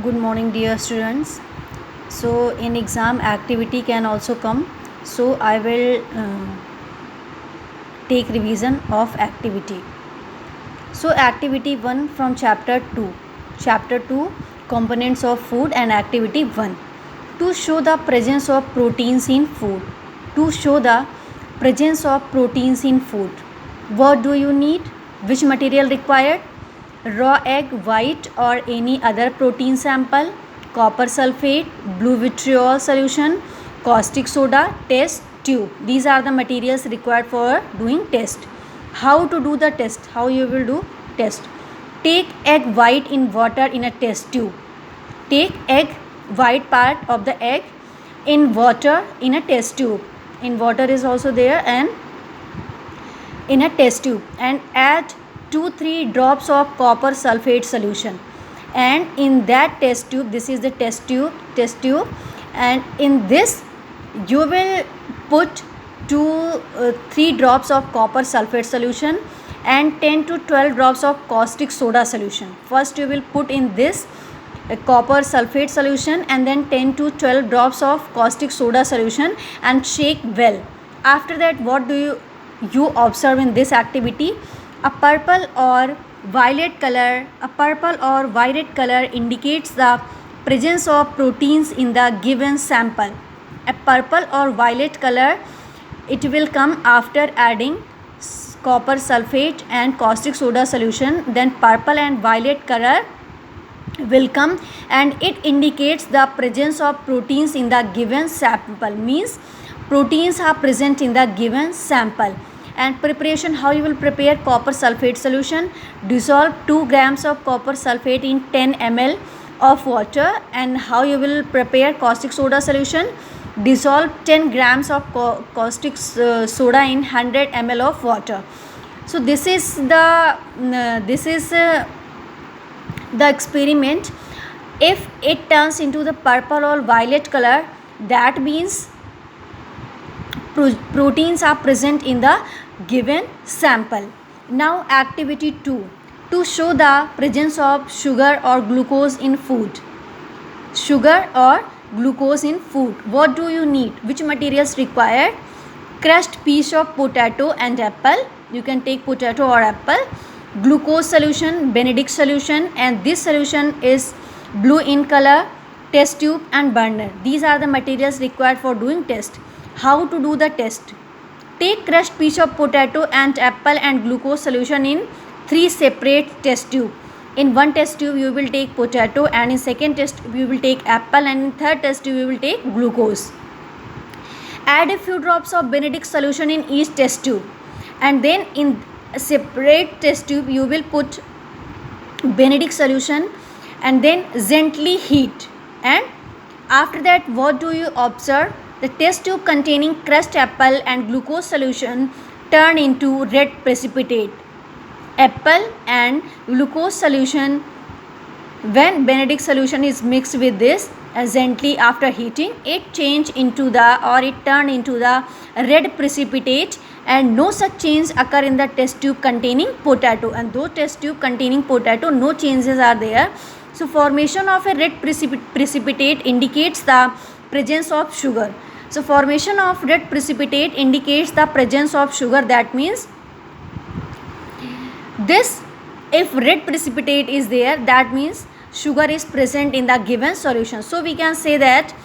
Good morning, dear students. So, in exam, activity can also come. So, I will take revision of activity. So, activity 1 from chapter 2. Chapter 2, components of food, and activity 1. To show the presence of proteins in food. To show the presence of proteins in food. What do you need? Which material required? Raw egg white or any other protein sample, copper sulfate, blue vitriol solution, caustic soda, test tube. These are the materials required for doing test. How to do the test? How you will do test? Take egg white in water in a test tube. Take egg white part of the egg in water in a test tube. In water is also there, and in a test tube, and add 2-3 drops of copper sulfate solution. And in that test tube, this is the test tube, and in this you will put 3 drops of copper sulfate solution and 10 to 12 drops of caustic soda solution. First you will put in this copper sulfate solution and then 10 to 12 drops of caustic soda solution and shake well. After that, what do you observe in this activity? A purple or violet color indicates the presence of proteins in the given sample. A purple or violet color, it will come after adding copper sulfate and caustic soda solution. Then purple and violet color will come, and it indicates the presence of proteins in the given sample, means proteins are present in the given sample. And preparation, how you will prepare copper sulfate solution? Dissolve 2 grams of copper sulfate in 10 ml of water. And how you will prepare caustic soda solution? Dissolve 10 grams of caustic soda in 100 ml of water. So this is the experiment. If it turns into the purple or violet color, that means proteins are present in the given sample. Now activity 2, to show the presence of sugar or glucose in food. Sugar or glucose in food. What do you need? Which materials required? Crushed piece of potato and apple. You can take potato or apple. Glucose solution, Benedict solution, and this solution is blue in color, test tube and burner. These are the materials required for doing test. How to do the test? Take crushed piece of potato and apple and glucose solution in 3 separate test tube. In one test tube you will take potato, and in second test tube you will take apple, and in third test tube you will take glucose. Add a few drops of Benedict solution in each test tube, and then in a separate test tube you will put Benedict solution and then gently heat. And after that, what do you observe? The test tube containing crushed apple and glucose solution turn into red precipitate. Apple and glucose solution, when Benedict solution is mixed with this gently after heating, it turn into the red precipitate, and no such change occur in the test tube containing potato. And those test tube containing potato, no changes are there. So formation of a red precipitate indicates the presence of sugar. So formation of red precipitate indicates the presence of sugar. That means this, if red precipitate is there, that means sugar is present in the given solution. So we can say that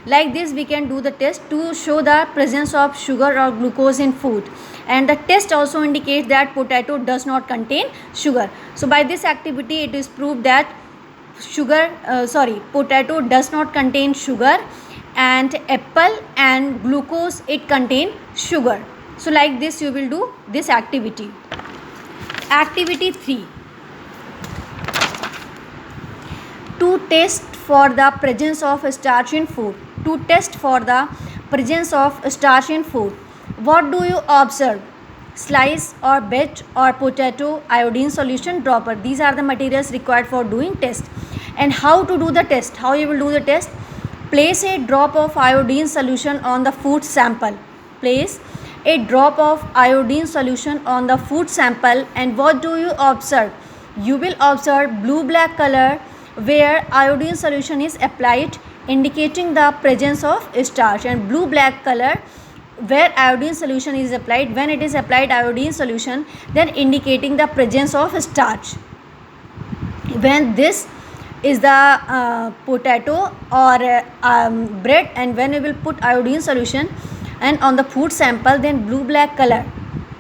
like this we can do the test to show the presence of sugar or glucose in food. And the test also indicates that potato does not contain sugar. So by this activity it is proved that potato does not contain sugar, and apple and glucose, it contain sugar. So like this you will do this activity. Activity 3, to test for the presence of starch in food. To test for the presence of starch in food, what do you observe? Slice or bit or potato, iodine solution, dropper. These are the materials required for doing test. And how to do the test? How you will do the test? Place a drop of iodine solution on the food sample. Place a drop of iodine solution on the food sample, and what do you observe? You will observe blue black color where iodine solution is applied, indicating the presence of starch, and blue black color where iodine solution is applied. When it is applied iodine solution, then indicating the presence of starch. When this is the potato or bread, and when we will put iodine solution and on the food sample, then blue black color,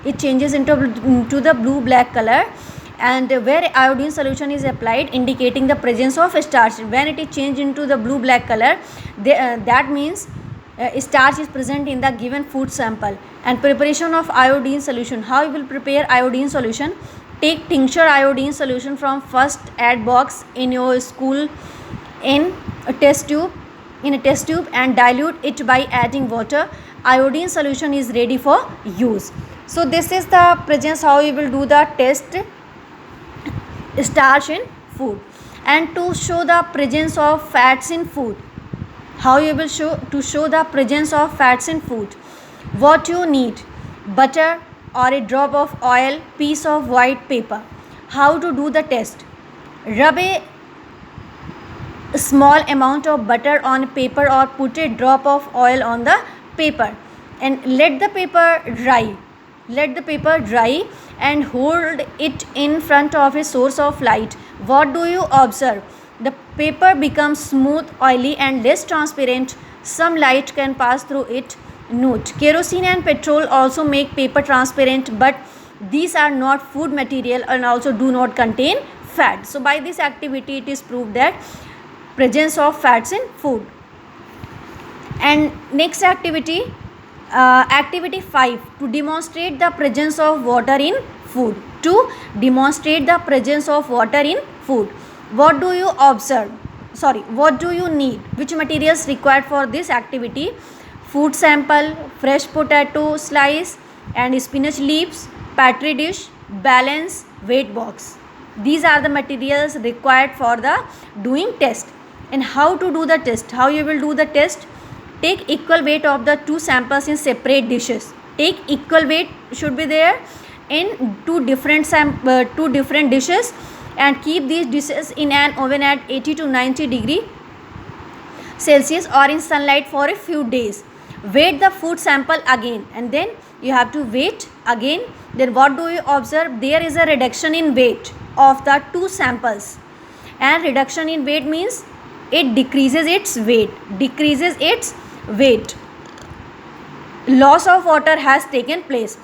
it changes into the blue black color, and where iodine solution is applied, indicating the presence of starch. When it is changed into the blue black color, that means starch is present in the given food sample. And preparation of iodine solution, how you will prepare iodine solution? Take tincture iodine solution from first aid box in your school in a test tube and dilute it by adding water. Iodine solution is ready for use. So this is the presence how you will do the test starch in food. And to show the presence of fats in food, how you will show the presence of fats in food? What you need: butter or a drop of oil, piece of white paper. How to do the test? Rub a small amount of butter on paper or put a drop of oil on the paper and let the paper dry. And hold it in front of a source of light. What do you observe? The paper becomes smooth, oily and less transparent. Some light can pass through it. Note: kerosene and petrol also make paper transparent, but these are not food material and also do not contain fat. So by this activity it is proved that presence of fats in food. And next activity, activity 5, to demonstrate the presence of water in food. To demonstrate the presence of water in food, what do you observe? What do you need? Which materials required for this activity? Food sample, fresh potato slice and spinach leaves, petri dish, balance, weight box. These are the materials required for the doing test. And how to do the test? How you will do the test? Take equal weight of the two samples in separate dishes. Take equal weight should be there in two different dishes, and keep these dishes in an oven at 80 to 90 degree Celsius or in sunlight for a few days. Weight the food sample again, and then you have to weight again. Then what do you observe? There is a reduction in weight of the two samples, and reduction in weight means it decreases its weight. Loss of water has taken place.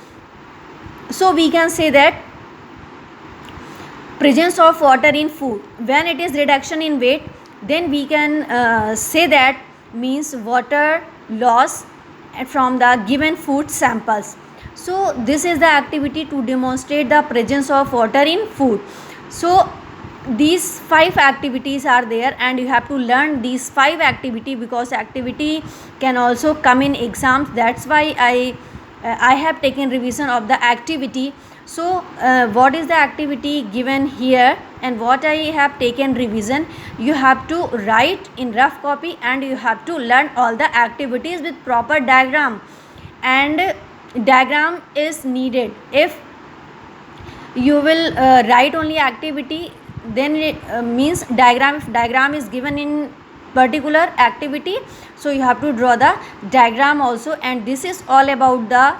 So we can say that presence of water in food, when it is reduction in weight, then we can say that means water loss from the given food samples. So this is the activity to demonstrate the presence of water in food. So these 5 activities are there, and you have to learn these 5 activity, because activity can also come in exams. That's why I have taken revision of the activity. So what is the activity given here and what I have taken revision, you have to write in rough copy, and you have to learn all the activities with proper diagram, and diagram is needed. If you will write only activity, then it means diagram. If diagram is given in particular activity, so you have to draw the diagram also. And this is all about the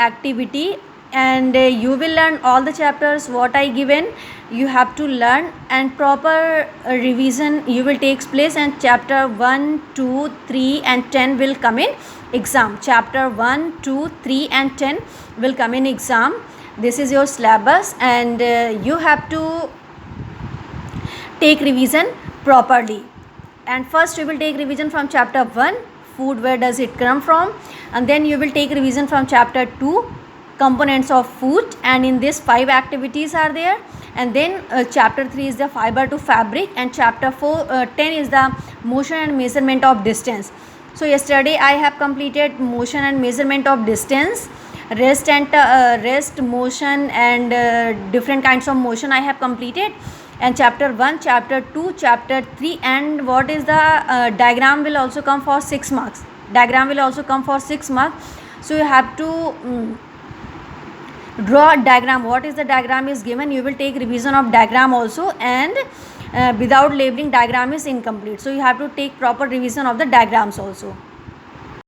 activity, and you will learn all the chapters what I given. You have to learn, and proper revision you will takes place, and chapter 1, 2, 3 and 10 will come in exam. Chapter 1, 2, 3 and 10 will come in exam. This is your syllabus, and you have to take revision properly. And first you will take revision from chapter 1, food, where does it come from, and then you will take revision from chapter 2, components of food, and in this 5 activities are there. And then chapter 3 is the fiber to fabric, and chapter 10 is the motion and measurement of distance. So yesterday I have completed motion and measurement of distance, rest, motion and different kinds of motion I have completed. And chapter 1, chapter 2, chapter 3, and what is the diagram will also come for 6 marks. So you have to Draw diagram. What is the diagram is given? You will take revision of diagram also, and without labeling diagram is incomplete. So you have to take proper revision of the diagrams also.